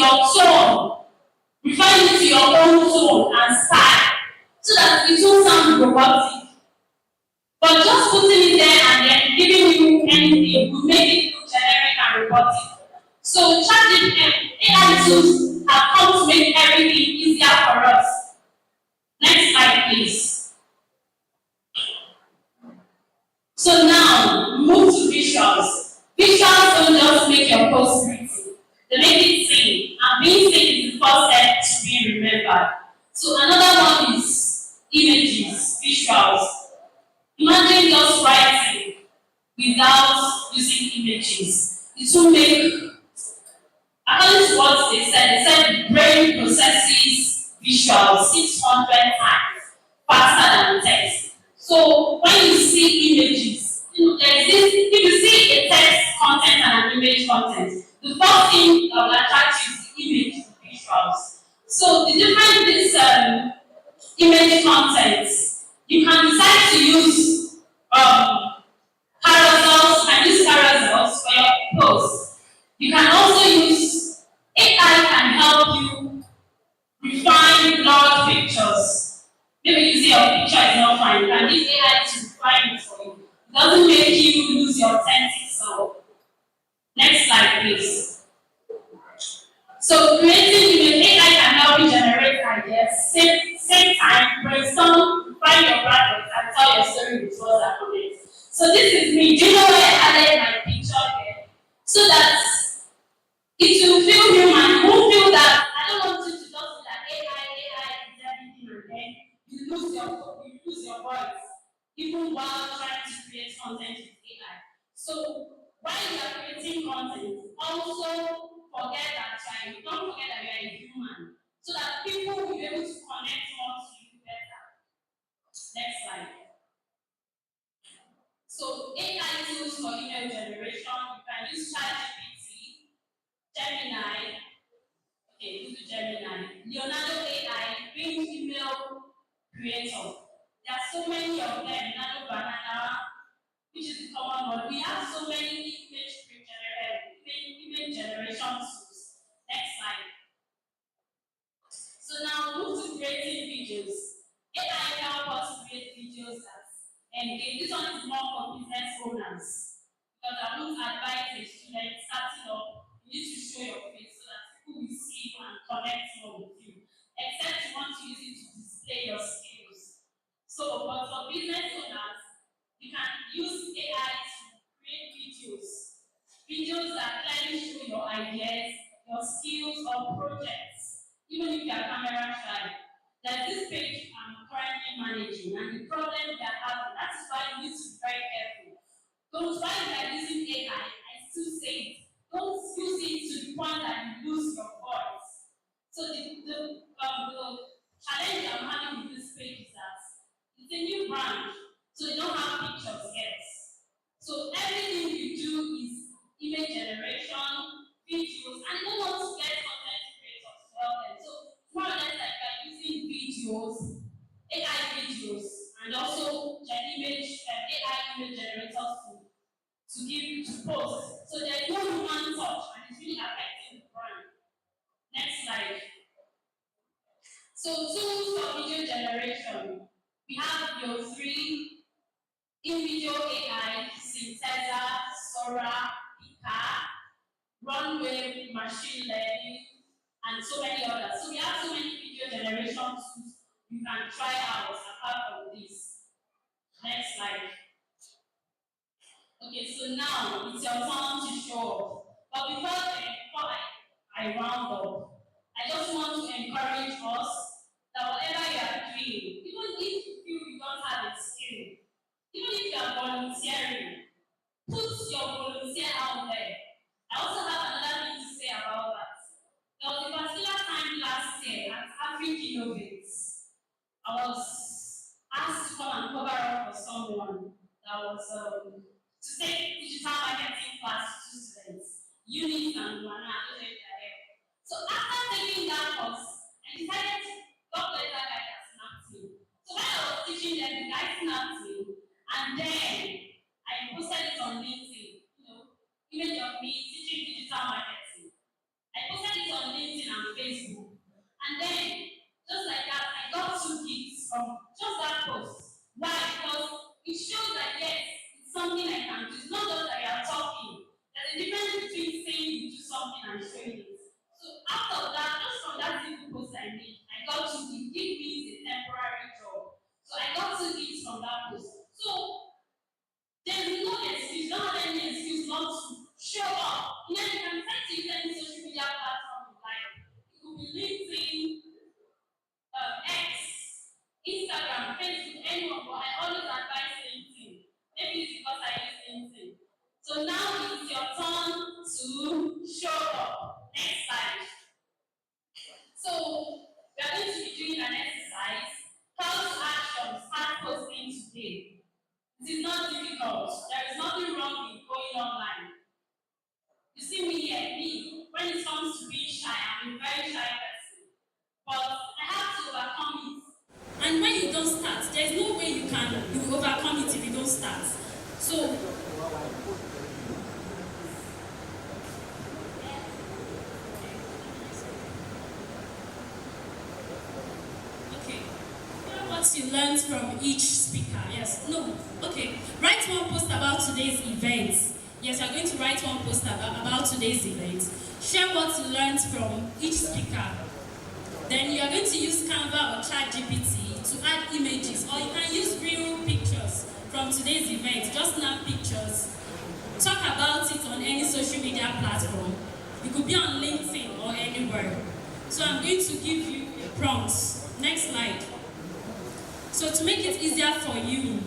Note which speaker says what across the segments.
Speaker 1: your tone, refine it to your own tone and style, so that it won't sound robotic. But just putting it there and then giving you anything will make it look generic and robotic. So ChatGPT AI tools have come to make everything easier for us. Next slide, please. So now, move to visuals. Visuals don't just make your post pretty, they make it sing. And being sing is the first step to being remembered. So another one is images, visuals. Imagine just writing without using images. It will make, according to what they said the brain processes visuals 600 times faster than text. So when you see images, there's this, if you see a text content and an image content, the first thing that will attract you is the image, the visuals. So the difference in this image content, you can decide to use carousels, you can use carousels for your posts. You can also use AI can help you refine blurred pictures. Maybe you see your picture is not fine, you can use AI to refine it for you. It doesn't make you lose your authentic self. Next slide, please. So creating image, AI can help you generate ideas, save time, brainstorm, find your project, and tell your story with words and comments. So this is me. Do you know why I added my picture here? So that it will feel human. You won't feel that I don't want you to just feel that AI is everything and then you lose your voice, even while trying to create content with AI. So while you are creating content, also forget that don't forget that you are a human. So that people will be able to connect more to you better. Next slide. So AI tools for email generation, you can use ChatGPT, Gemini, okay, Google Gemini, Leonardo AI, Bing email creator. There are so many of them, Nano Banana, which is the common one. We have so many image generation tools. Next slide. So now move to creating videos. AI help us create videos that engage. This one is more for business owners. Because I won't advise a student starting up, you need to show your face so that people will see you and connect more with you. Except you want to use it to display your skills. So, but for business owners, you can use AI to create videos that clearly show your ideas, your skills, or projects. Even if you are camera shy, there's this page I'm currently managing, and the problem we are having, that's why you need to be very careful. Don't try you are using AI, I still say it. Don't use it to the point that you lose your voice. So the challenge I'm having with this page is that it's a new brand, so they don't have pictures yet. So everything we do is image generation, videos, and you don't want to get content creators to help them. So more or less like you're using videos, AI videos, and also AI image generators to give to post. So there's no human touch and it's really affecting the brand. Next slide. So tools for video generation. We have your three in-video AI, Synthesizer, Sora, Pika, Runway, machine learning, and so many others. So we have so many video generation tools you can try out apart from this. Next slide. Okay, so now it's your turn to show off. But before I round up, I just want to encourage us that whatever you are doing, even if you feel you don't have a skill, even if you are volunteering, put your volunteer out there. I also have another thing to say about that. There was a particular time last year at Africa Innovates. I was asked to come and cover up for someone that was to take digital marketing class to students, Unit and Luana, I don't know if they're there. So after taking that course, I decided to God bless that guy that snapped me. So when I was teaching them, the guy snapped me, and then I posted it on LinkedIn, image of me teaching digital marketing. I posted it on LinkedIn Facebook. And then, just like that, I got two gifts from just that post. Why? Because it shows that yes, it's something I can do. It's not just that you are talking. There's a difference between saying you do something and showing it. So out of that, just from that simple post I made, I got two gifts. Give me a temporary job. So I got two gifts from that post. So there's no excuse, don't have any excuse not to show up. You know, you can try to use any social media platform you like. It could be LinkedIn, X, Instagram, Facebook, anyone, but I always advise LinkedIn. Maybe it's because I use LinkedIn. So now it's your turn to show up. Next slide. So we are going to be doing an exercise. Call to action, start posting today. It is not difficult. There is nothing wrong with going online. You see me here, me, when it comes to being shy, I'm a very shy person. But I have to overcome it. And when you don't start, there's no way you overcome it if you don't start. So what you learned from each speaker. Yes, no, okay. Write one post about today's event. Yes, you're going to write one post about today's event. Share what you learned from each speaker. Then you're going to use Canva or ChatGPT to add images, or you can use real pictures from today's event. Just snap pictures. Talk about it on any social media platform. It could be on LinkedIn or anywhere. So I'm going to give you a prompt. Next slide. So to make it easier for you, you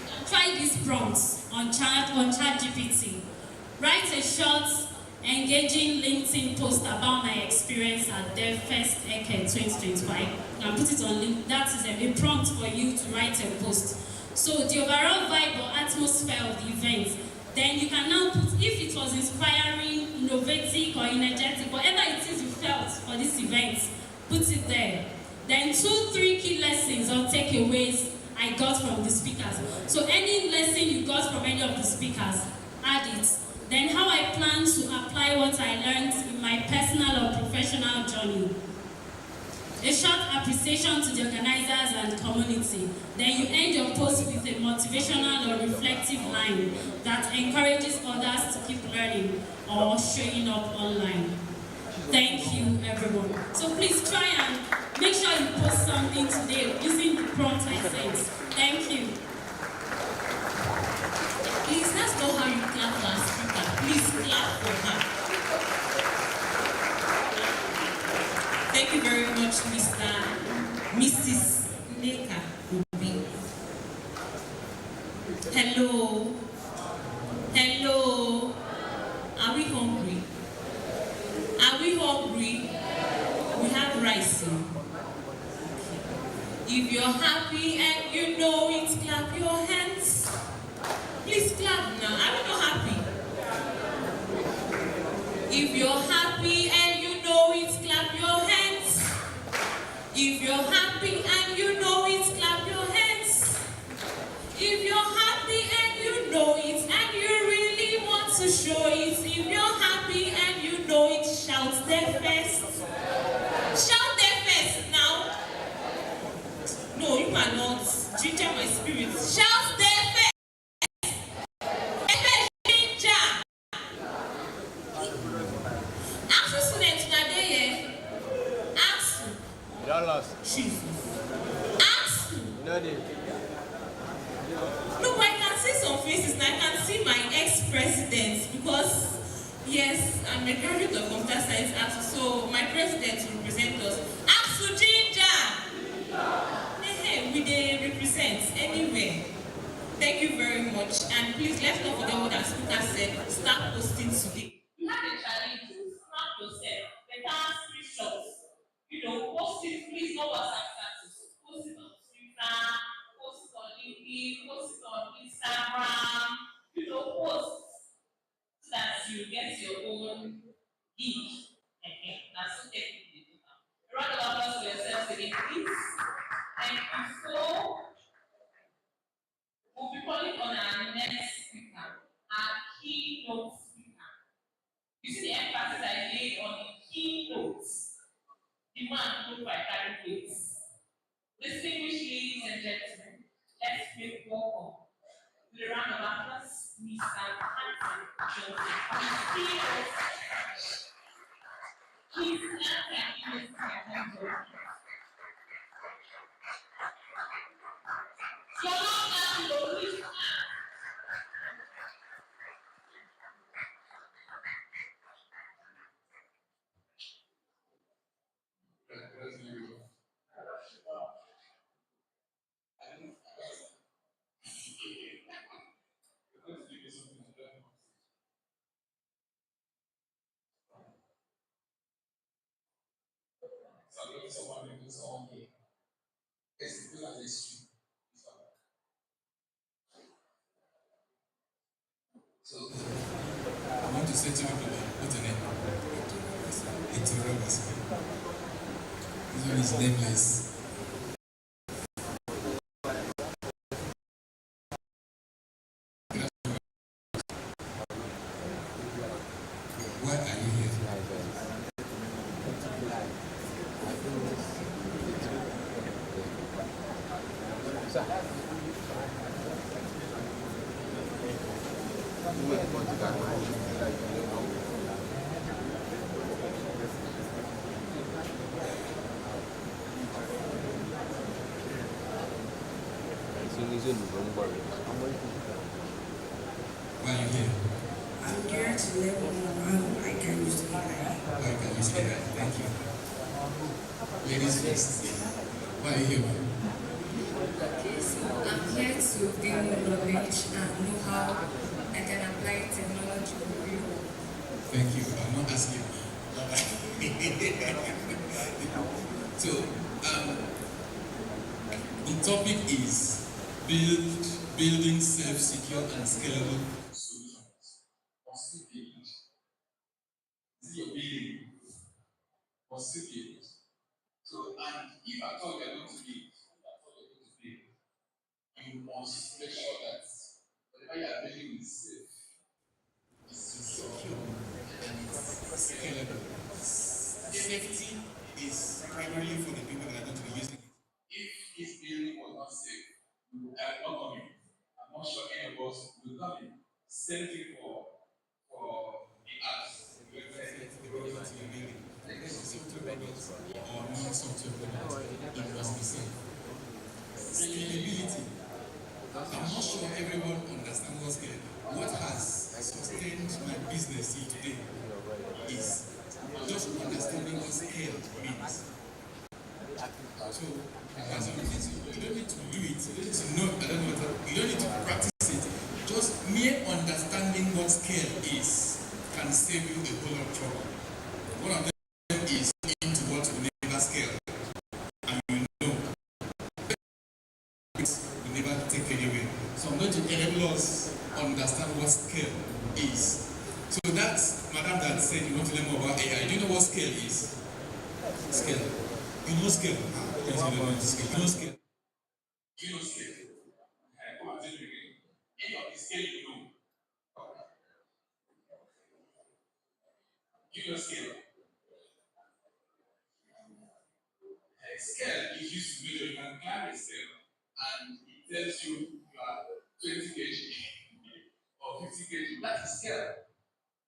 Speaker 1: can try these prompts on ChatGPT. Write a short, engaging LinkedIn post about my experience at Devfest Eket 2025. You can put it on LinkedIn. That is a prompt for you to write a post. So the overall vibe or atmosphere of the event. Then you can now put, if it was inspiring, innovative, or energetic, whatever it is you felt for this event, put it there. Then 2-3 key lessons or takeaways I got from the speakers. So any lesson you got from any of the speakers, add it. Then how I plan to apply what I learned in my personal or professional journey. A short appreciation to the organizers and community. Then you end your post with a motivational or reflective line that encourages others to keep learning or showing up online. Thank you, everyone. So please try and make sure you post something today using the prompt I sent. Thank you.
Speaker 2: Please, let's know how you clap for our speaker. Please clap for her. Thank you very much, Mrs. Neka Obi. Hello. Hello. Are we hungry? Are we hungry? We have rice. If you're happy and you know it, clap your hands. Please clap now. Are we not happy? If you're happy and you know it, clap your hands. If you're happy and you know it, clap your hands. If you're happy and you know it and you really want to show it, if you're happy and you know it, shout Devfest. Shout Devfest now. No, you are not. Ginger my spirit. Shout Devfest. Devfest ginger. Ask the students today. Ask. Jesus. Ask. No, but I can see some faces and I can see my ex-president because, yes, I'm a graduate of computer science art, so my president will represent us. Ask to Ginger! Hey, we they represent anywhere. Thank you very much. And please, let's not forget what our speaker said. Start posting today.
Speaker 1: You have a challenge to snap yourself. Better screenshots. You know, post it, please, no WhatsApp status. Post it on Twitter, post it on LinkedIn, post it on Instagram. You know, post so that you get your own gig. Okay, that's so technically do now. A round of applause for yourselves again, please. Thank you. So, we'll be calling on our next speaker, our keynote speaker. You see the emphasis I laid on the keynotes. demand people by carrying weights. Distinguished ladies and gentlemen, let's make welcome with a round of applause, Mr. Hanson Joseph. Please stand and give us your hand. So long as you please
Speaker 3: I want to say to people, what's the name? It's This one is nameless. Why are you here? Why are you here?
Speaker 4: I'm here to let you know how I can use AI.
Speaker 3: Why can you say that? Thank you. Ladies first. Why are you here?
Speaker 4: Okay, so I'm here to gain knowledge and know how I can apply technology in real world.
Speaker 3: Thank you. I'm not asking. So, the topic is building self-secure and scalable solutions. Must it be built? Is it your building? Must it be built? So, and if at all you're going to build, you must make sure that whatever you are building is safe, is secure, and it's scalable. Safety is primarily for the people that are going to be using it. If this building was not safe, we would have not come in. I'm not sure any of us will come in. Same thing for the apps. The website, the products you're building. Like this is software products or non-software products. It must be safe. Scalability. I'm not sure everyone understands what's scale. What has sustained my business here today is just understanding what scale means. So, as you don't need to do it, you don't need to know, you don't need to practice it. Just mere understanding what scale is can save you a whole lot of trouble. One of them is into what we never scale. And you know, we never take anywhere. So I'm going to enable us understand what scale is. So that's Madam that said you want to learn more about AI. Do you know what scale is? Scale. You know scale. You know scale. You know scale. You know scale. Come on, tell me again. Any of the scale you know. You know scale. Scale is used to measure. You can climb a scale and it tells you you are 20 kg or 50 kg. That is scale.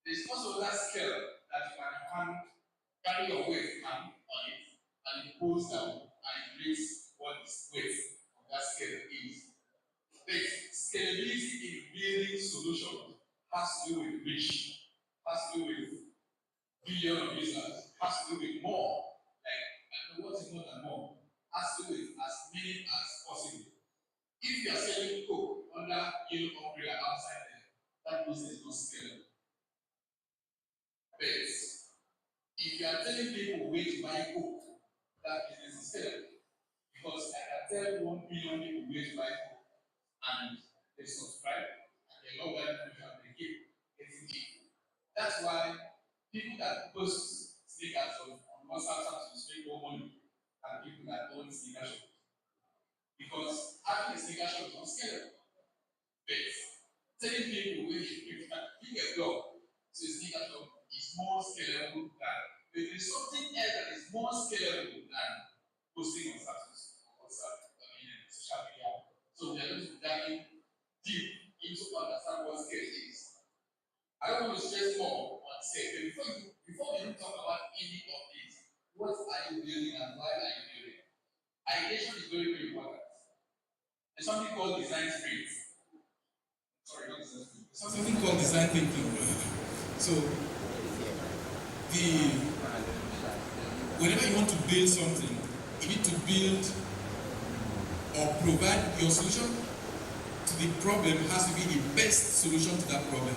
Speaker 3: There's also that scale that you can carry your weight on it and it pulls down and it rates what the weight of that scale is. But scalability in building solutions has to do with reach, has to do with billion of users, has to do with more. Like, I know what is more than more, has to do with as many as possible. If you are selling Coke under yellow umbrella outside there, that business is not scalable. But if you are telling people where to buy Coke, that business is scalable. Because I can tell 1 billion people where to buy Coke and they subscribe and they love that information and they keep getting it. That's why people that post sneakers on WhatsApp status make more money than people that own sneaker shop. Because having a sneaker shop is not scalable. But telling people where you can pick a dog to a sneaker shop is more scalable than. But there is something else that is more scalable I don't want to stress more on say, before we even talk about any of these, what are you building and why are you building? Ideation is very, very important. There's something called design sprint. Sorry, not design sprint. There's something called design thinking. So whenever you want to build something, you need to build or provide your solution to the problem has to be the best solution to that problem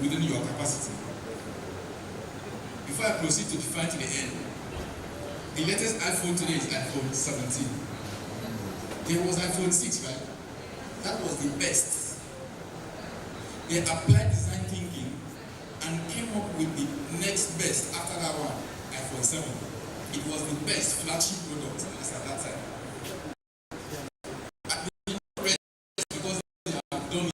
Speaker 3: within your capacity. Before I proceed to define to the end, the latest iPhone today is iPhone 17. There was iPhone 6, right? That was the best. They applied design thinking and came up with the next best after that one, iPhone 7. It was the best flagship product as at that time. Because they have done it.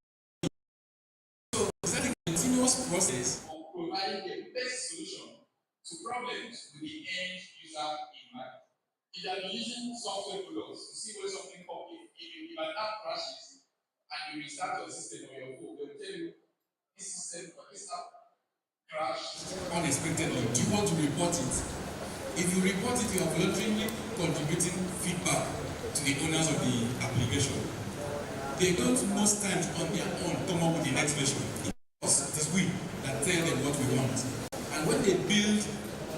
Speaker 3: So it's like a continuous process of providing the best solution to problems with the end user in mind. If you are using software products to see where something comes, if an app crashes and you restart your system or your phone, they'll tell you this system or this app crashed unexpectedly. Do you want to report it? If you report it, you are voluntarily contributing feedback to the owners of the application. They don't most times on their own come up with the next version. It is we that tell them what we want. And when they build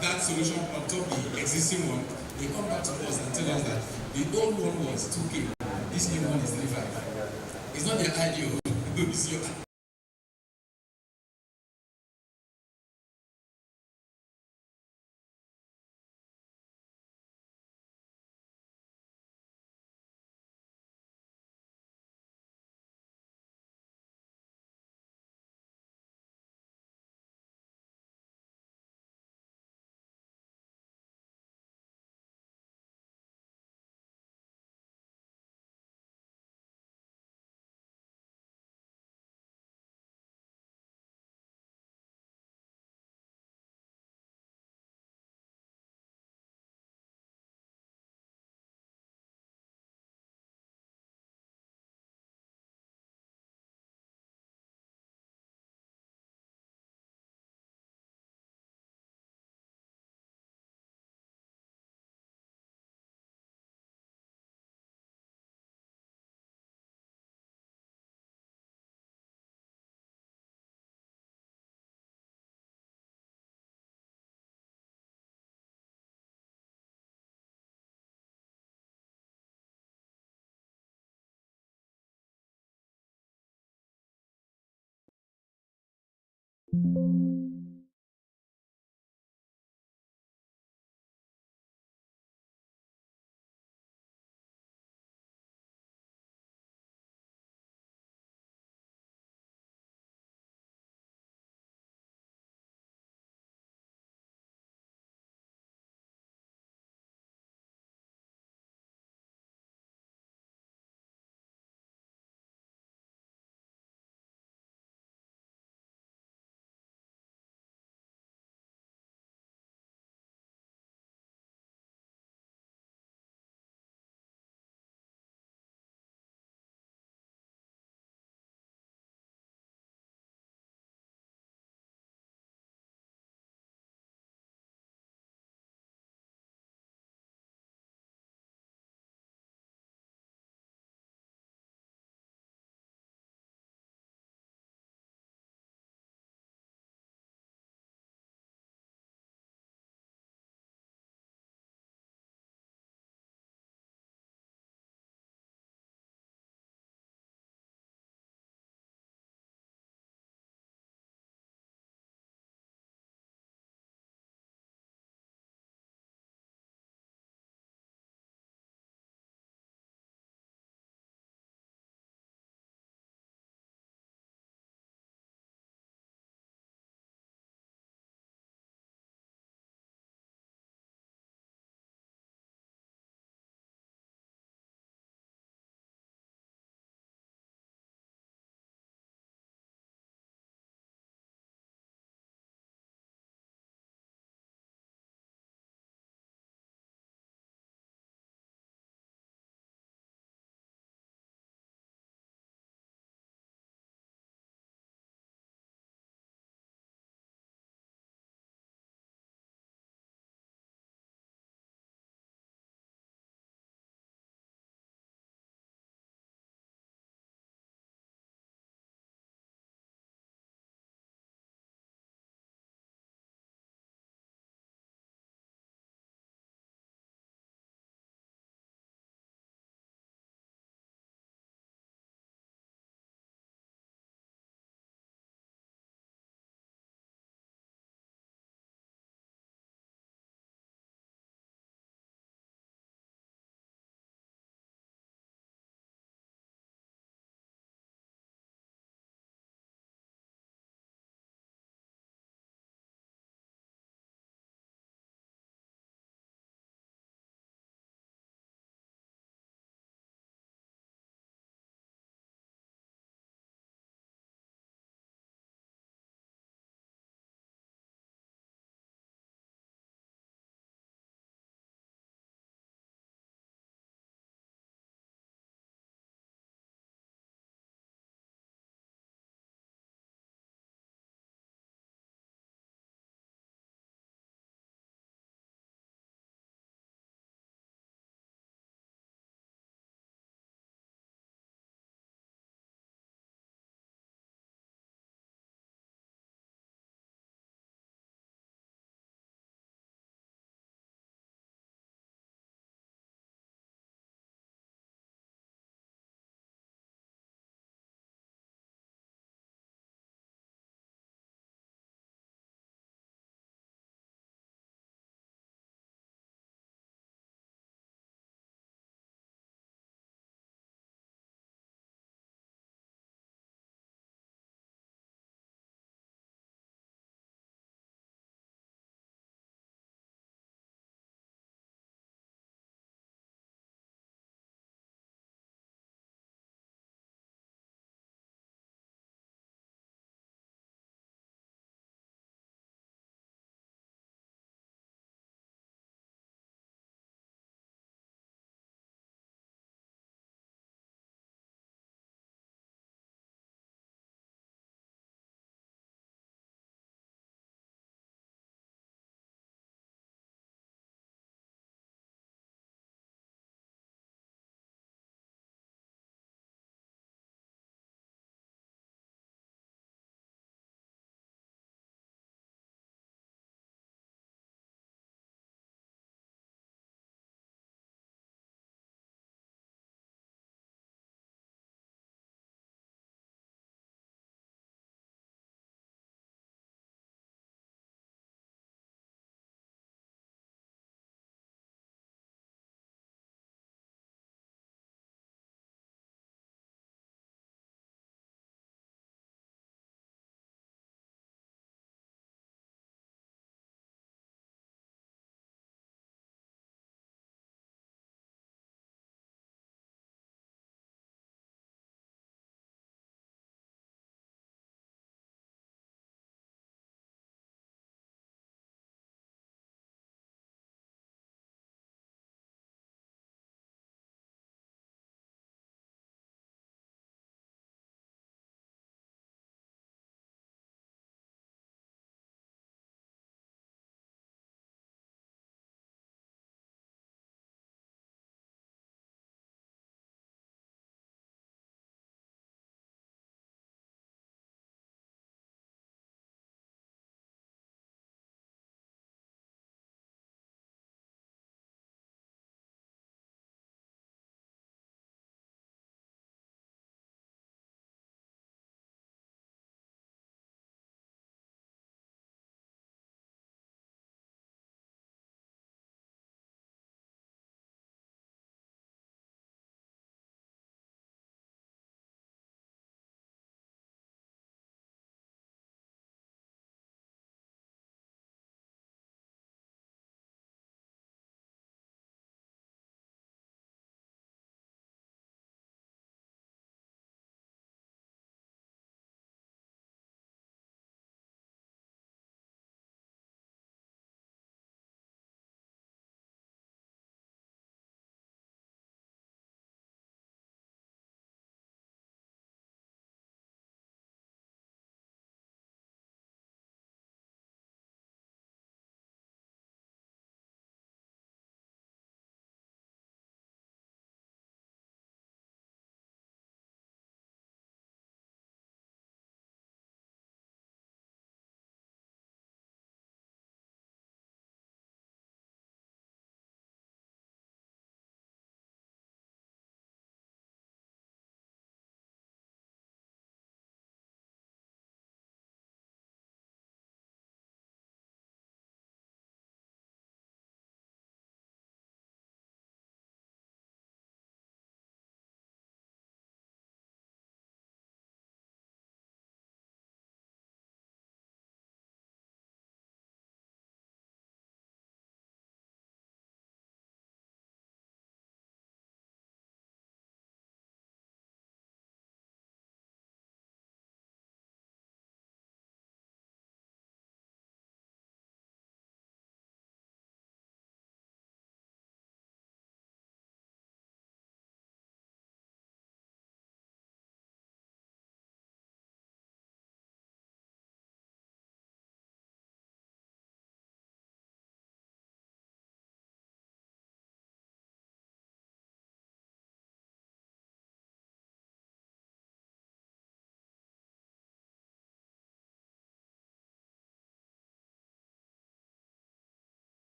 Speaker 3: that solution on top of the existing one, they come back to us and tell us that the old one was 2K, this new one is 3.5. It's not their idea, it's your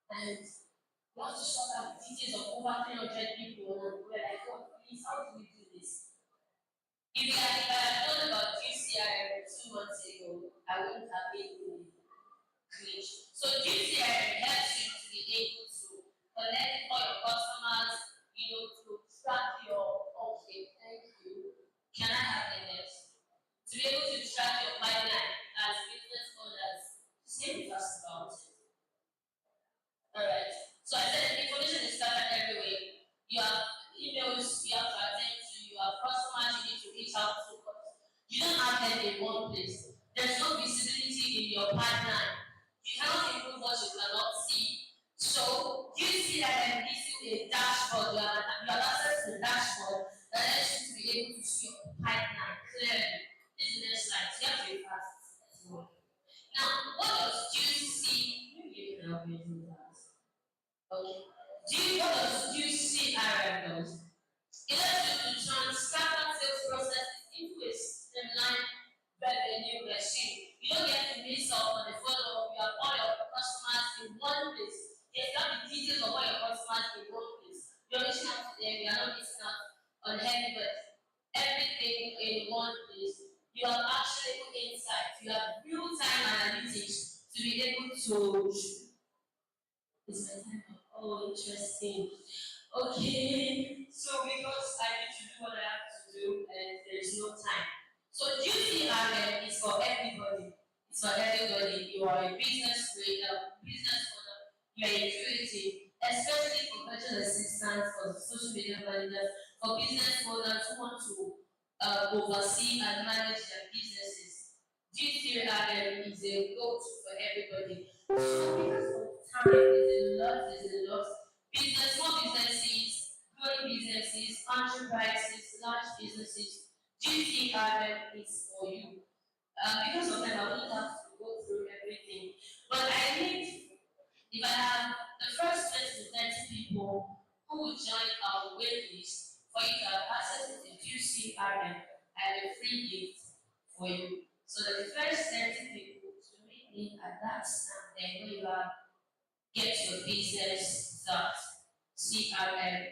Speaker 1: And we have to sort out details of over 300 people, and we're like, oh, please, how do we do this? If I had known about GCRM 2 months ago, I wouldn't have been in glitch. So GCRM helps you to be able to connect all your customers, to track your okay, thank you. Can I have the next? To be able to track your pipeline as business owners, just get me fast about it. Alright. So I said the information is scattered everywhere. You have emails you have to attend to, you have customers you need to reach out to. But you don't have them in one place. There's no visibility in your pipeline. You cannot improve what you cannot see. So you see that gives you a dashboard. You have access to the dashboard that lets you to be able to see your pipeline clearly. This is the next slide. So you have to be fast as well. Now, what does GCRM? Maybe you can help me do that. Okay. What does GCRM does? It allows you to transfer sales processes into a streamlined revenue machine. You don't get to miss out on the follow-up. You have all your customers in one place. Yes, you have the details of all your customers in one place. You're reaching out to them. You are not missing out on anybody. Everything in one place. You have actionable insights. You have real-time analytics to be able to. Is my time up? Oh, interesting. Okay, so because I need to do what I have to do and there's no time. So duty RM is for everybody. It's for everybody. You are a business leader, business owner, you are a creative, especially for virtual assistants, for social media managers, for business owners who want to oversee and manage their businesses. GCRM is a go-to for everybody. So because of time, there's a lot. Business, small businesses, growing businesses, enterprises, large businesses, GCRM is for you. Because of time, I won't have to go through everything. But I need, if I have the first 20 to 30 people who will join our wait list for you to have access to the GCRM, I have a free gift for you. So that the first 30 people to meet me at that stand, then when you have get your business start. CRM.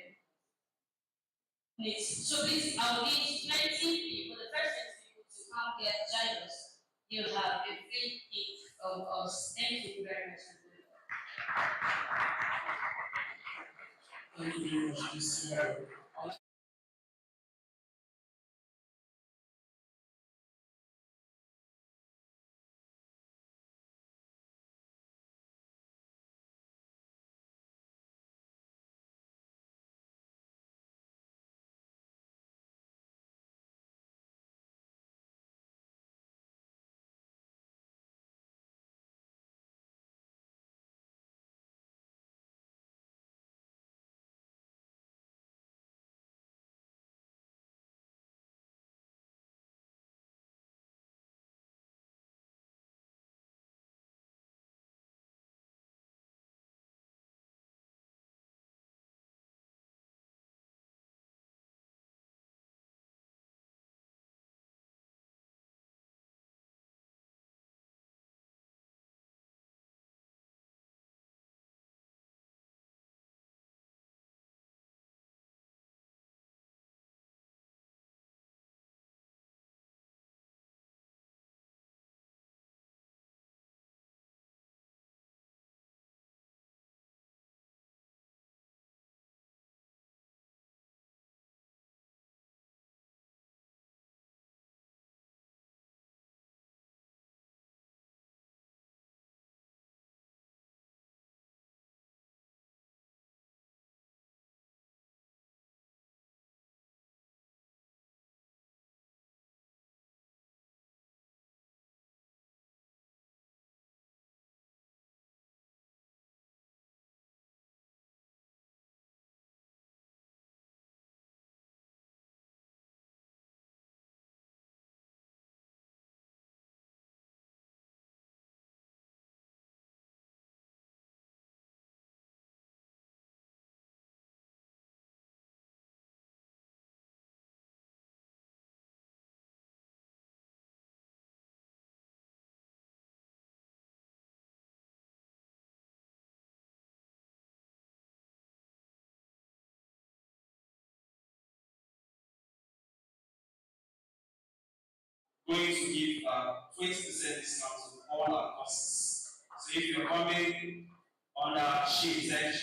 Speaker 1: Next. So please, I will need 20 people, the first 20 people to come get join us. You have a free gift from us. Thank you very much.
Speaker 3: Thank you very much, Mr.
Speaker 5: going to give 20% discount on all our courses. So if you're coming under Sheet Tech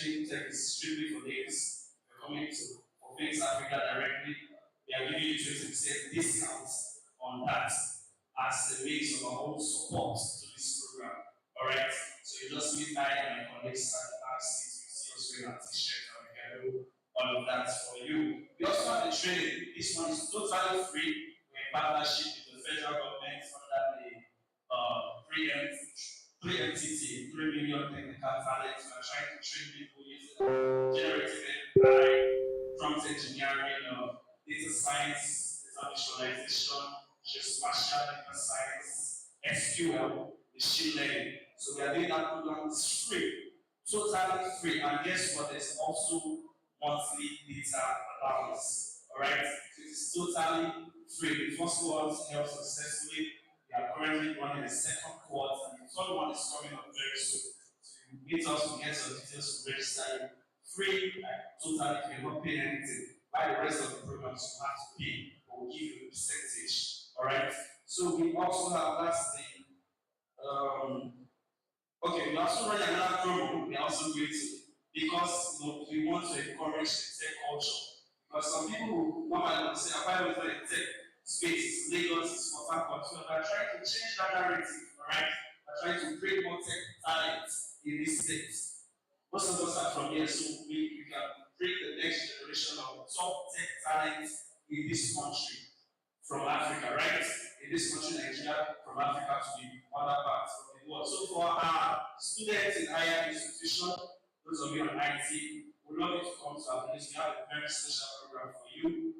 Speaker 5: is strictly for ladies, if you're coming to for Phoenix Africa directly, we are giving you 20% discount on that as a means of our own support to this program. Alright? So you just meet I and my colleagues at the back seat, you see us wearing our t-shirt and we can do all of that for you. We also have the training. This one is totally free. We're in partnership with the federal government under the pre-MTT, 3 million technical talents. We are trying to train people using generative AI, prompt engineering, data science, data visualization, spatial data science, SQL, machine learning. So we are doing that program. It's free, totally free. And guess what? There's also monthly data allowance. Alright? So it's totally free. The first one held successfully. We are currently running the second quarter, and the third one is coming up very soon. So you meet us, we get some details to register you. Free, like totally free, not paying anything. By the rest of the programs, you have to pay, but we'll give you a percentage. Alright? So we also have last thing. Okay, we also run another promo. We are also going to because we want to encourage the tech culture. Because some people who normally will say, apply with the tech space, Lagos is for Port Harcourt. We are trying to change that narrative, alright? We are trying to bring more tech talent in this state. Most of us are from here, so we can bring the next generation of top tech talent in this country from Africa, right? In this country, Nigeria, from Africa to the other parts of the world. So for our students in higher institution, those of you on IT, we love you to come to our place. We have a very special program for you.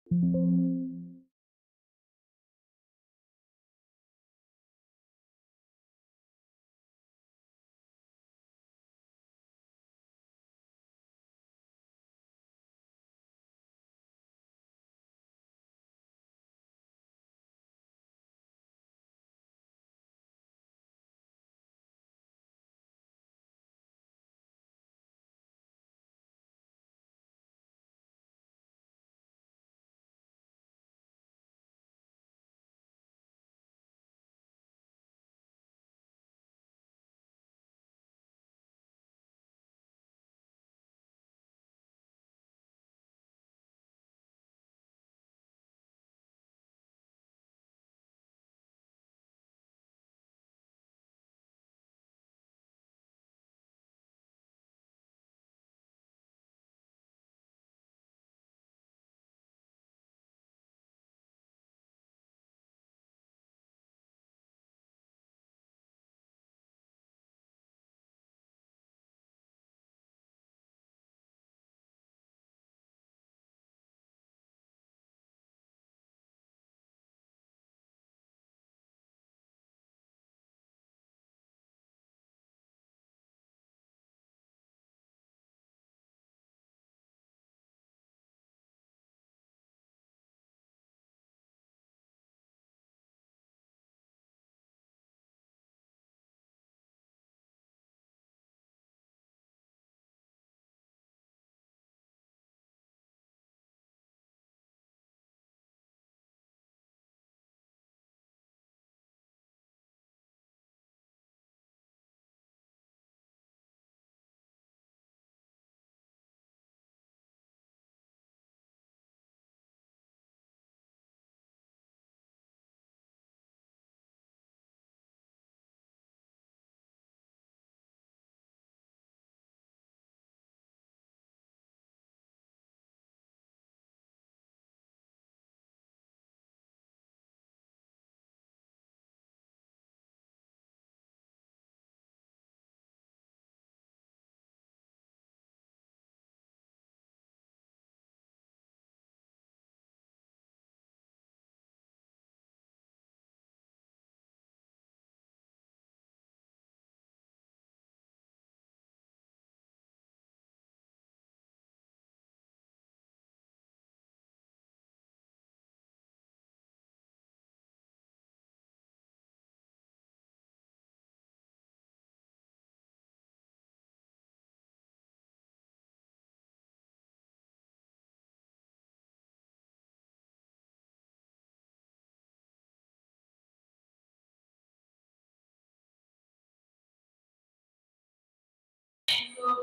Speaker 1: So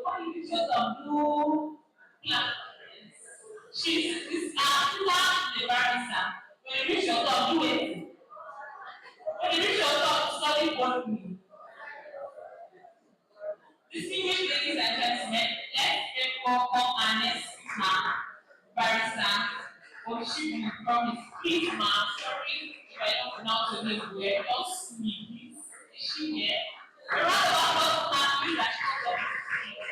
Speaker 1: when you show some blue plant, she's this plant the barista. When you reach your top, do it. When you reach your top, study botany. Distinguished ladies and gentlemen, let's take welcome our next speaker, barista. Or she will promise, please, ma'am. Sorry if I don't pronounce your name well. Just me, please. Is she here? A round of applause for her, please, that she comes up to speak.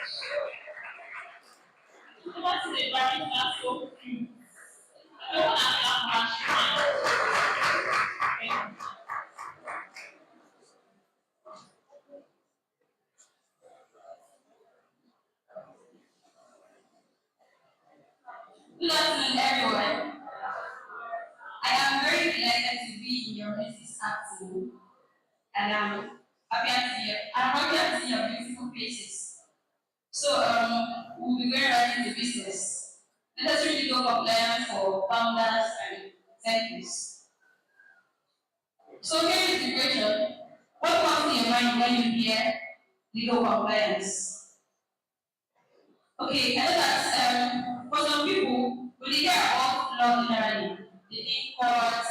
Speaker 1: What is a barista so cute? I don't want to clap much. Good afternoon, everyone. I am very delighted to be in your midst this afternoon, and I'm happy to see your beautiful faces. So, we'll be going right into business. Let us really go compliance for founders and executives. So, here is the question: what comes to your mind when you hear legal compliance? Okay, I know that for some people, when they hear about law generally, they think courts,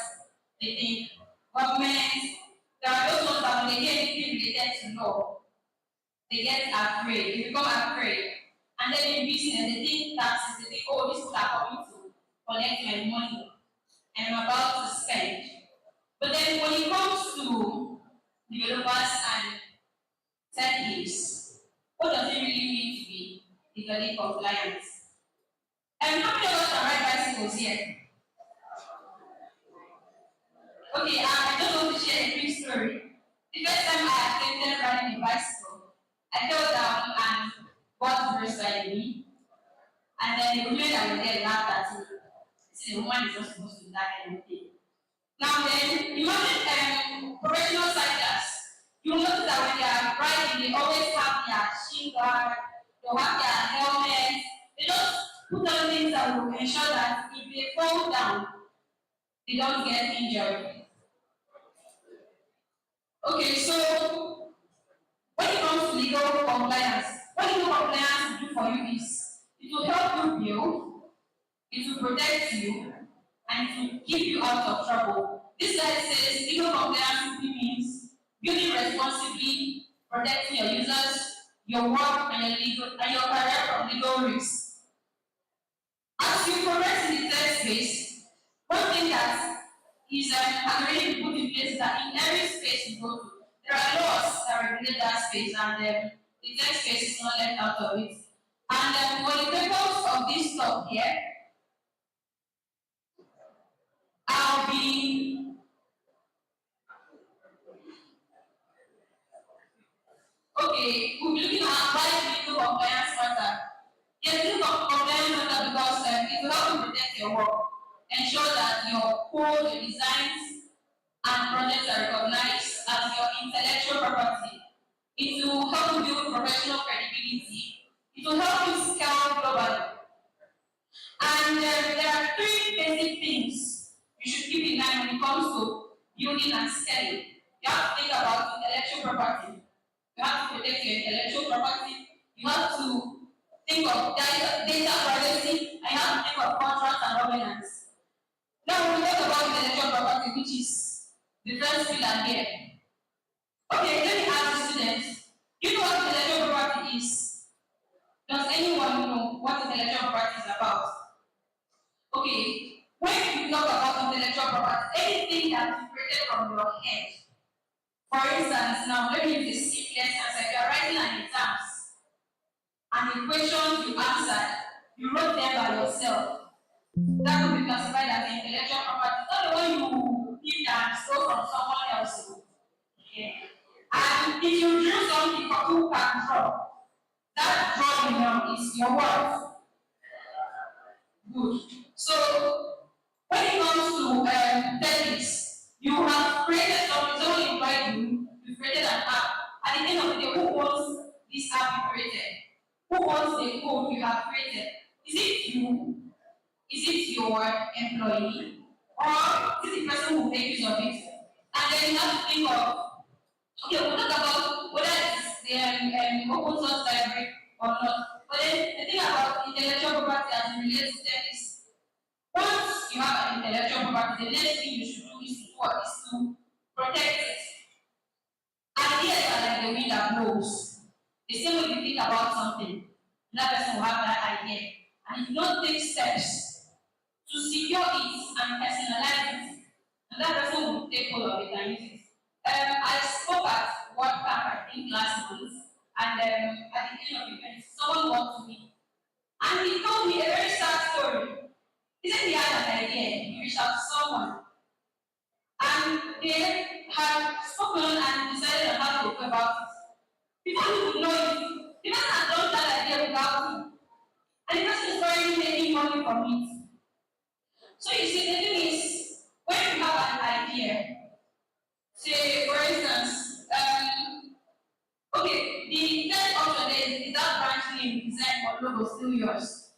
Speaker 1: they think government. There are those ones that when they hear anything related to law, they get afraid, they become afraid. And then in business, they think taxes, they think, oh, these people are coming to collect my money and I'm about to spend. But then when it comes to developers and techies, what does it really mean to be legally compliant? How many of us are ride bicycles here? Okay, I just want to share a quick story. The first time I attempted riding a bicycle, I fell down and got bruised by the knee. And then the women that were there laughed at me. They said the woman is not supposed to do that kind of thing. Now then, imagine professional cyclists. You will notice that when they are riding, they always have their shin guard, they have their helmet. They just put on things that will ensure that if they fall down, they don't get injured. Okay, so when it comes to legal compliance, what legal compliance will do for you is it will help you build, it will protect you, and it will keep you out of trouble. This slide says legal compliance simply means building responsibly, protecting your users, your work, and your career from legal risks. As you progress in the third space, one thing that is has already been put in place is that in every space you go to, there are laws that regulate that space, and the third space is not left out of it. And for the purpose of this talk here, I'll be okay. We'll be looking at why legal compliance matter. Yes, legal compliance matter because it will help you protect your work, ensure that your code, your designs, and projects are recognized as your intellectual property. It will help you build professional credibility. It will help you scale globally. And there are three basic things you should keep in mind when it comes to building and scaling. You have to think about intellectual property. You have to protect your intellectual property. You have to think of data privacy, and you have to think of contracts and governance. Now, when we talk about intellectual property, which is the first pillar here. Okay, let me ask the students. You know what intellectual property is? Does anyone know what intellectual property is about? Okay, when you talk about intellectual property, anything that is created from your head. For instance, now let me use the simplest answer. You are writing an exams, and the questions you answered, you wrote them by yourself. That will be classified as intellectual property. Not the one you give and stole from someone else. Okay. And if you drew something for who can draw, that drawing now is your work. Good. So when it comes to techniques, you have created something, someone invited you, you created an app. At the end of the day, who owns this app you created? Who owns the code you have created? Is it you? Is it your employee? Or is it the person who makes use of it? And then you have to think of, okay, we'll talk about whether it's the open source library or not. But then the thing about intellectual property as it relates to them is once you have an intellectual property, the next thing you should do is to what? Is to protect it. Ideas are like the wind that blows. The same way you think about something, another person will have that idea. And if you don't take steps to secure it and personalize it, another person will take hold of it and use it. I spoke at one camp, I think last month, and at the end of the event, someone walked to me and he told me a very sad story. He said he had an idea, he reached out to someone, and they had spoken and decided on how to go about it. Before he would know it, the man had done that idea without him, and the person is already making money from it. So you see, the thing is, when you have an idea, say for instance, okay, the third option is that branch name, design or logo still yours.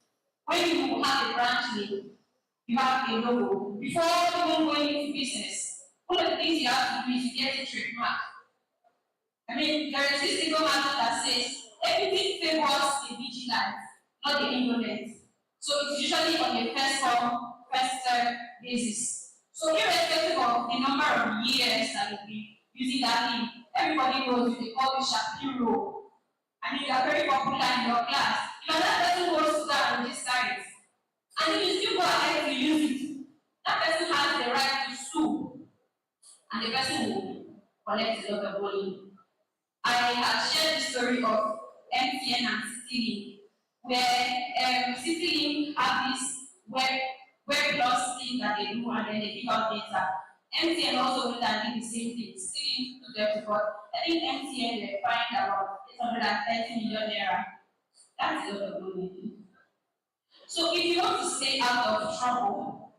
Speaker 1: When you have a branch name, you have a logo. Before even going into business, one of the things you have to do is to get a trademark. I mean, there is this legal matter that says everything favors the vigilant, not the indolent. So it's usually on a first come, first served basis. So irrespective of the number of years that you've been using that name, everybody knows you. They call you Shapiro. I mean, you are very popular in your class. If another person goes to that and register it, and if you still go ahead to use it, that person has the right to sue, and the person will collect a lot of money. I have shared the story of MTN and Citylink, where Citylink have this web plus thing that they do, and then they give out data. MTN also went and did the same thing, still into the report. I think MTN they fined about 830 million naira. That's a lot of money. So if you want to stay out of trouble,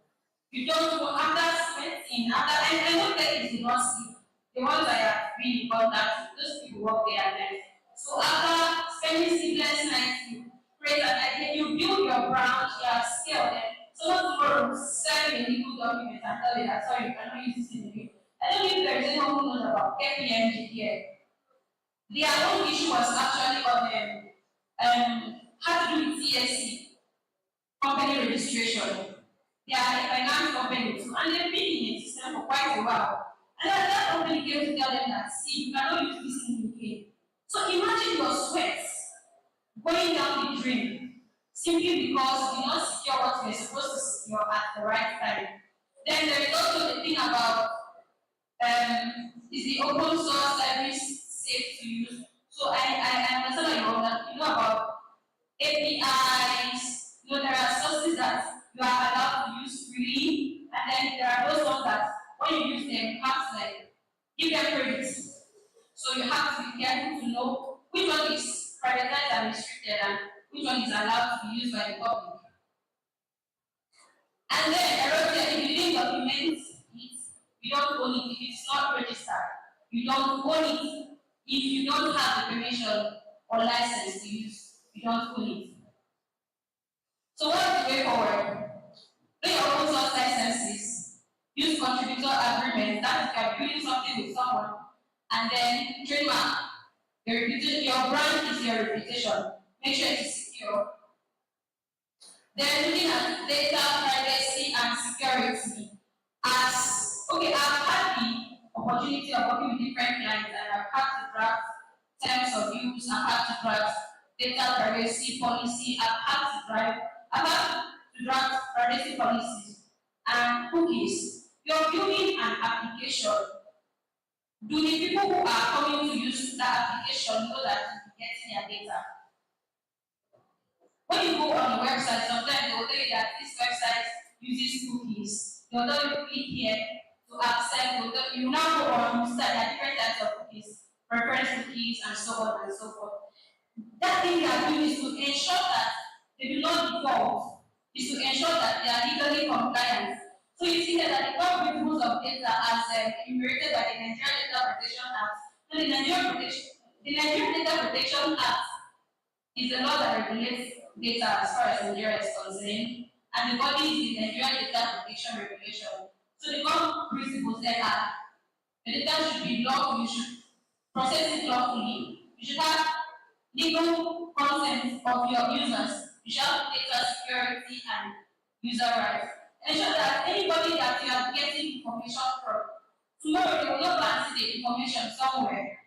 Speaker 1: you don't go after sweating, after and I know that is not sleep. The ones I have been in contact with, those people work there and then. So after spending sleepless nights, you create an idea, you build your brand, you have scaled them. So not tomorrow send you a legal document and tell you that sorry, you cannot use this in again. I don't know if there is anyone who knows about KPMG here. Their own issue was actually on how to do with TSC, company registration. They are a finance company too, and they've been in the system for quite a while. And then that company came to tell them that, see, you cannot use this in UK. So imagine your sweat going down the drain simply because you did not secure what you were supposed to secure at the right time. Then there is also the thing about is the open source service safe to use? So I understand that you know about APIs, there are sources that you are allowed to use freely, and then there are those ones that when you use them, you have to like give them credits. So you have to be careful to know which one is privatized and restricted and which one is allowed to be used by the public. And then erosion, if you didn't document it, you don't own it. If it's not registered, you don't own it. If you don't have the permission or license to use, you don't own it. So what is the way forward? Do your own source licenses, use contributor agreements, that is like building something with someone, and then trademark. Your brand is your reputation. Make sure it is secure. Then looking at data privacy and security. As okay, I've had the opportunity of working with different clients and I've had to draft terms of use, I've had to draft data privacy policy, I've had to draft privacy policies and cookies. You're building an application. Do the people who are coming to use that application know that you'll be getting their data? When you go on the website, sometimes they will tell you that this website uses cookies. They'll tell you to click here to accept. You now go on, you start there are different types of cookies, preference cookies, and so on and so forth. That thing they are doing is to ensure that they do not default, is to ensure that they are legally compliant. So you see that the core principles of data as enumerated by the Nigerian Data Protection Act. So the Nigerian Data Protection Act is the law that regulates data as far as Nigeria is concerned, and the body is the Nigerian Data Protection Regulation. So the core principles there are the data should be lawful, you should process it lawfully, you should have legal consent of your users, you should have data security and user rights. Ensure that anybody that you are getting information from, tomorrow they will not go and see the information somewhere.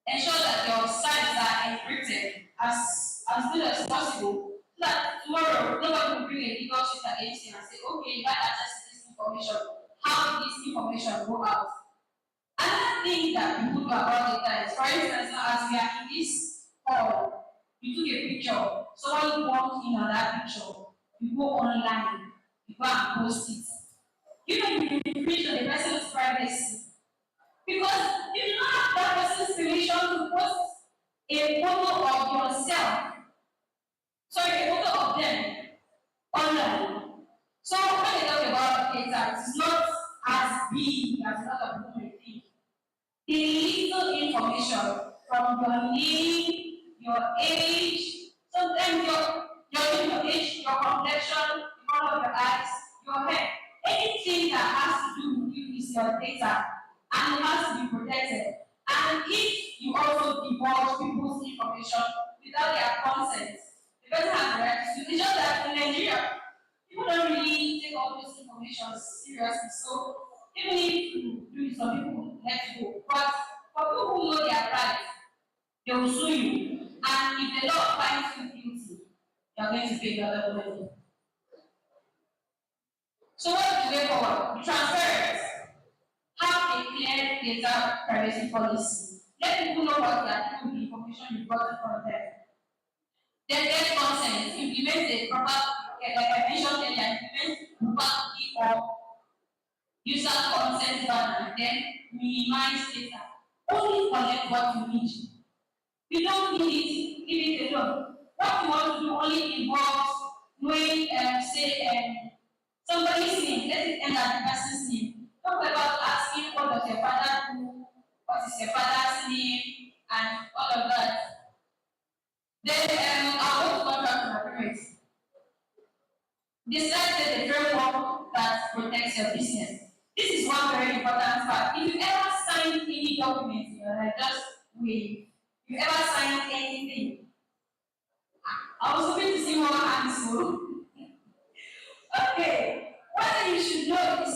Speaker 1: Ensure that your sites are encrypted as good as possible, so that tomorrow nobody will bring a legal suit against you and say, okay, you had access to this information. How did this information go out? Another thing that people do about data is, for instance, now as we are in this hall, you took a picture, someone walked in on that picture, you go online, you go and post it. You know you infringe on the person's privacy. Because you do not have that person's permission to post a photo of yourself, sorry, a photo of them online. So when they talk about data, it's not as big as a lot of people may think. The little information from your name, your age, sometimes your age, your complexion, the color of your eyes, your hair, anything that has to do with you is your data and it has to be protected. And if you also divulge people's information without their consent, the person has the right to sue. It's just that in Nigeria, people don't really take all this information seriously. So even if you do it, some people let go. But for people who know their rights, they will sue you. And if the law finds you guilty, you are going to pay a lot of money. So what is the way forward? Be transparent. Have a clear data privacy policy. Let people know what they are doing with the information you got from them. Then get consent. Implement the proper, like I mentioned earlier, implement proper cookie or user consent banner, then minimize data. Only collect what you need. You don't need it, leave it alone. What you want to do only involves knowing, somebody's name, let it end at the person's name. Talk about asking what does your father do, what is your father's name, and all of that. Then our own contract agreement. Decide the framework that protects your business. This is one very important part. If you ever sign any document in your life, just wait. If you ever sign anything, I was hoping to see more hands. Okay, one thing you should know is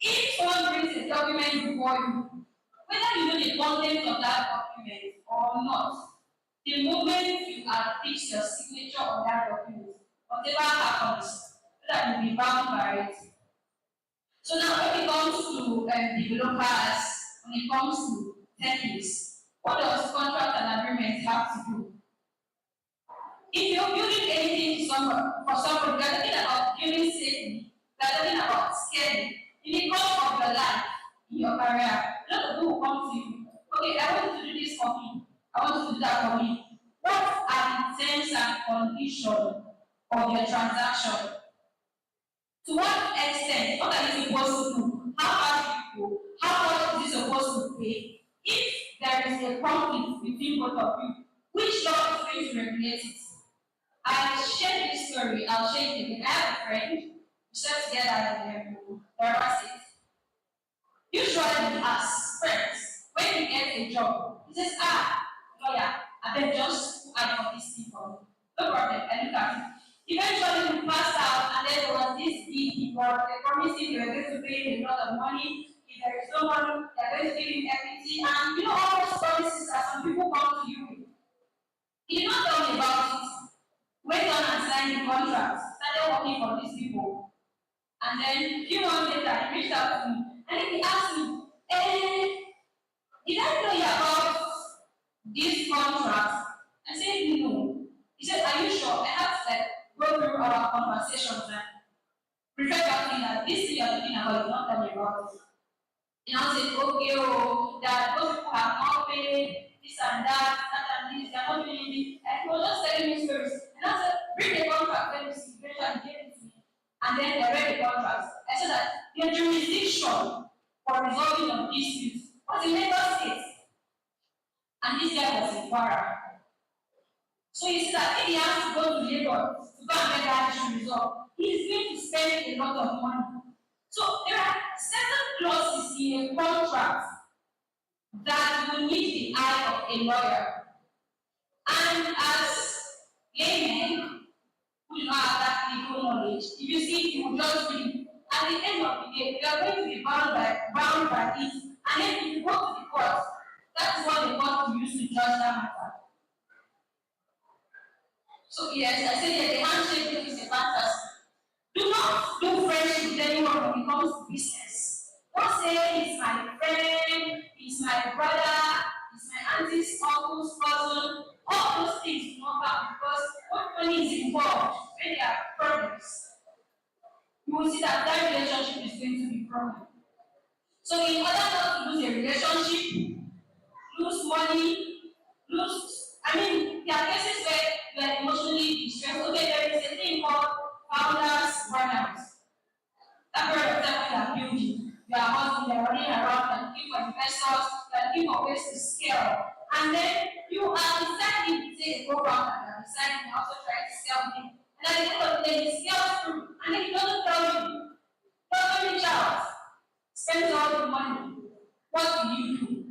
Speaker 1: if someone brings a document before you, whether you know the content of that document or not, the moment you have fixed your signature on that document, whatever happens, so that you'll be bound by it. So now when it comes to developers, when it comes to techies, what does contract and agreement have to do? If you're building anything for someone, you're talking about building safety, you're talking about scaling. In the course of your life, in your career, a lot of people will come to you. Okay, I want you to do this for me. I want you to do that for me. What are the terms and conditions of your transaction? To what extent? What are you supposed to do? How much you go? How much is it supposed to pay? If there is a conflict between both of you, which law is going to regulate it? I shared this story. I'll share it again. I have a friend. We slept together in the it. Usually, as friends, when we get a job, he says, lawyer, I beg just add for this thing for me. No problem. I look at it. Eventually, we passed out, and then there was this big people. They promised him they were going to pay him a lot of money. If there is no money, they're going to give him equity. And you know, all those promises that some people come to you with. He did not tell me about it. Went on and signed the contract, started working for these people. And then a few months later, he reached out to me. And then he asked me, did I tell you about this contract? I said, no. He said, are you sure? I have to go through our conversations and refer back to that this thing you're talking about, you not tell me about it. And I said, okay, that those people have not paid this and that and this, they're not doing anything. And he was just telling me stories. And I said, bring the contract, let me see. Eventually gave it to me. And then I read the contract. I said that your jurisdiction for resolving of disputes was in Lagos State. And this guy was in Kwara. So you see that if he has to go to Lagos to go and get that issue resolved, he is going to spend a lot of money. So there are certain clauses in a contract that will need the eye of a lawyer. And as laymen who do not have that legal knowledge, if you see, you will just read. At the end of the day, you are going to be bound by it. And then if you go to the court, that is what the court will use to judge that matter. So yes, I say that the handshake thing is a fantasy. Do not do friendship with anyone when it comes to business. Don't say he's my friend, he's my brother, he's my auntie's uncle's cousin. All those things do not count because when money is involved, when there are problems, you will see that that relationship is going to be broken. So in order not to lose a relationship, lose money, there are cases where you are emotionally distressed. Okay, there is a thing called founders burnout. That period of time when you are building, you are hustling, you are running around, you are looking for investors, you are looking for ways to scale. And then you are deciding to take a program and you are deciding to also try to scale it. And at the end of the day, you scale through, and then he doesn't tell you, doesn't reach out, spends all the money. What do you do?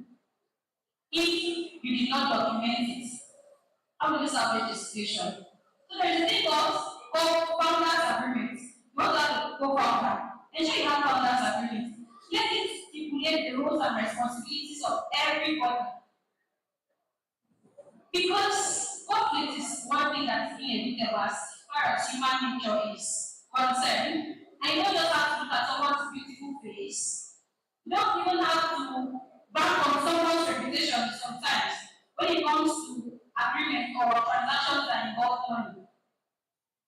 Speaker 1: If you did not document it, how will you salvage the situation? So there is a thing called founders agreement. You want to have a co-founder. Ensure you have founders agreement. Let it stipulate the roles and responsibilities of everybody. Because conflict is one thing that's inevitable as far as human nature is concerned. And you don't just have to look at someone's beautiful face. You don't even have to bank on someone's reputation sometimes when it comes to agreement or transactions that involve money.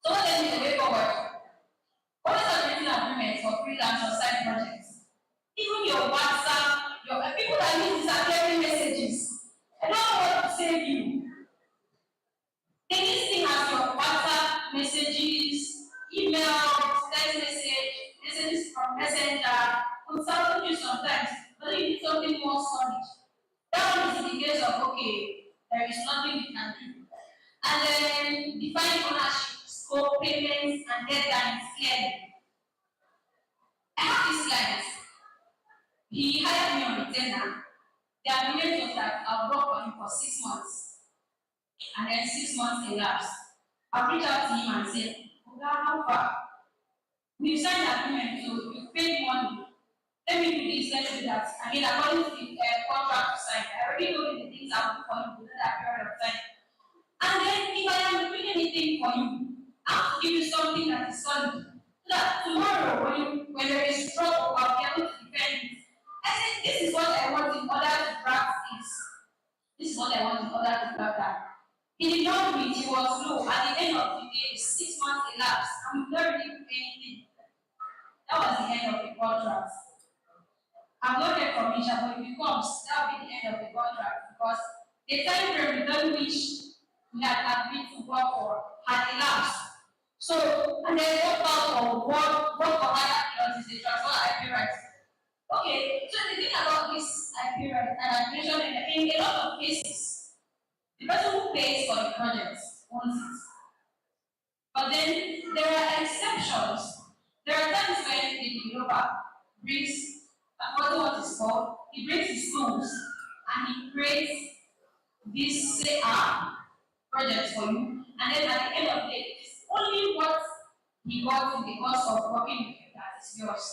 Speaker 1: So what then is the way forward? What is a written agreement for freelance or side projects? place of okay, there is nothing we can do. And then define ownership, scope, payments, and deadlines clearly. I have this client. He hired me on retainer. The agreement was that I'll work for him for 6 months. And then 6 months elapsed. I'll reach out to him and say, Oga, how far? We've signed the agreement, so you paid money. Let me do this, let me do that. I mean, according to the contract you signed, I already know the things I will do for you within that period of time. And then, if I am doing anything for you, I have to give you something that is solid. So that tomorrow, when there is trouble, I'll be able to defend it. I said, this is what I want in order to grasp this. This is what I want in order to grab that. He did not do it, he was low. At the end of the day, 6 months elapsed, and we don't really do anything. That was the end of the contract. I'm not a commission, but if it comes, that will be the end of the contract because the time frame within which we had agreed to work for had elapsed. So, and then what part of what for other clauses they transfer IP rights. Okay, so the thing about this IP rights and I mentioned in a lot of cases, the person who pays for the project owns it. But then there are exceptions. There are times when the developer brings what is called, he brings his tools and he creates this say project for you, and then at the end of the day, it is only what he got in the course of working with you that is yours.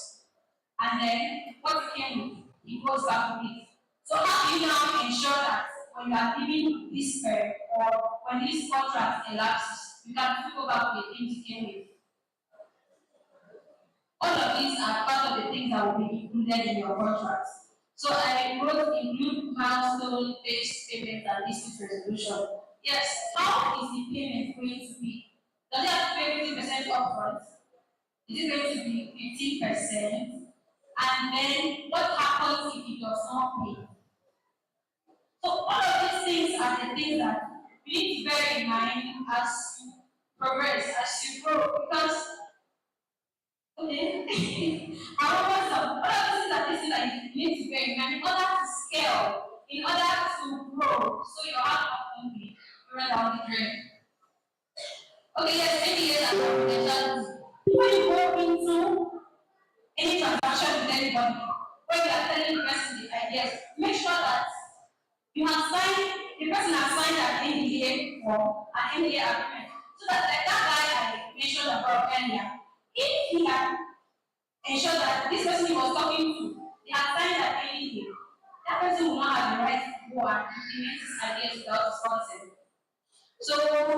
Speaker 1: And then what he came with, he goes back with it. So how do you now ensure that when you are giving this or when this contract elapses, you can go back with the things you came with? All of these are part of the things that will be included in your contract. So I wrote include milestone-based payment and dispute resolution. Yes, how is the payment going to be? Does it have to pay 50% upfront? Is it going to be 15%? And then what happens if it does not pay? So all of these things are the things that you need to bear in mind as you progress, as you grow, because okay. However, all of these are things that you need to bear in mind in order to scale, in order to grow, so your heart won't be run down the drain. Okay, yes, maybe yes, confidentiality. When you go into any transaction with anybody, when you are telling the person the ideas, make sure that you have signed, the person has signed an NDA or an NDA agreement. So that like that guy I mentioned about earlier, if he had ensured that this person he was talking to, they had signed an NDA, that person will not have the right to go and implement his ideas without his consent. So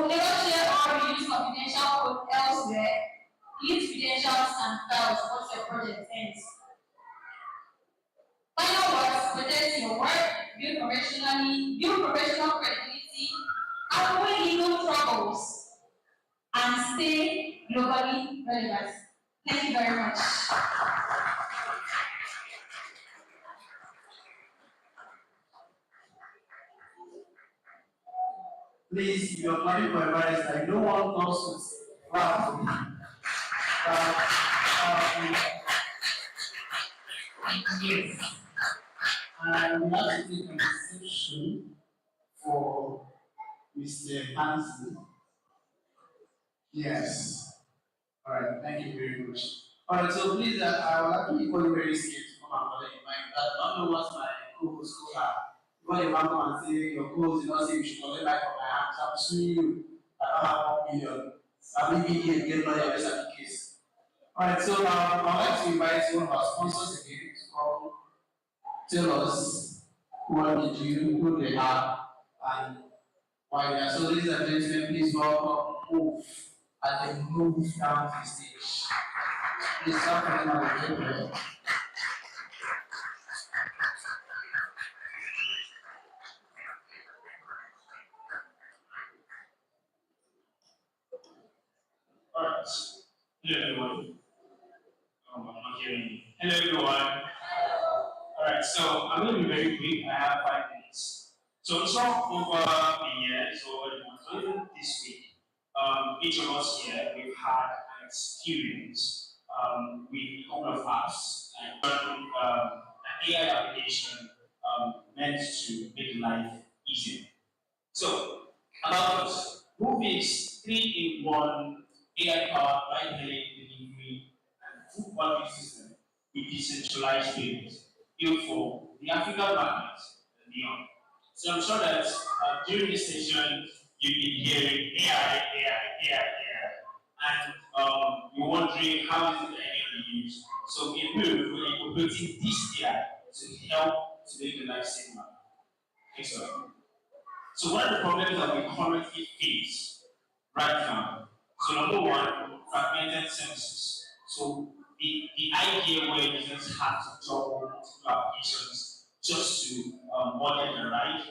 Speaker 1: never share or reuse confidential code elsewhere, delete credentials and files once your project ends. Final words, protect your work, build professional credibility, avoid legal troubles, and stay globally relevant. Thank you very much.
Speaker 5: Please, if you're planning for a marriage, like no one comes with wow. Yes. And we have to take an exception for Mr. Hansen. Yes. All right. Thank you very much. All right. So please, I will actually call you very scared to come and collect your mic. I don't know what my co-host called her. When you want to come and say your co-host did not say you should collect mic from my hands, I'm suing you. I don't have 1 million. I'll be here get money arrest at the case. All right. So I'd like to invite one of our sponsors again to come tell us what they do, who they are, and why they are. So ladies and gentlemen, please welcome Move as they move down to the stage. Please start from them at the table.
Speaker 6: Alright. Hello everyone. Oh, I'm not hearing you. Hello everyone. Alright, so I'm going to be very quick. I have 5 minutes. So it's all over the years, over the months, or even this week. Each of us here, we've had an experience with a couple of apps, like an AI application meant to make life easier. So, about us, Move is 3-in-1 AI-powered ride-hailing delivery and food ordering system with decentralized payments built for the African market and beyond. So I'm sure that during this session, you've been hearing AI, and you're wondering how is it AI be used. So in Move, we're incorporating this AI to help to make the life safer. Excellent. So what are the problems that we currently face right now? So number one, fragmented services. So the idea where users have to juggle multiple applications just to order the ride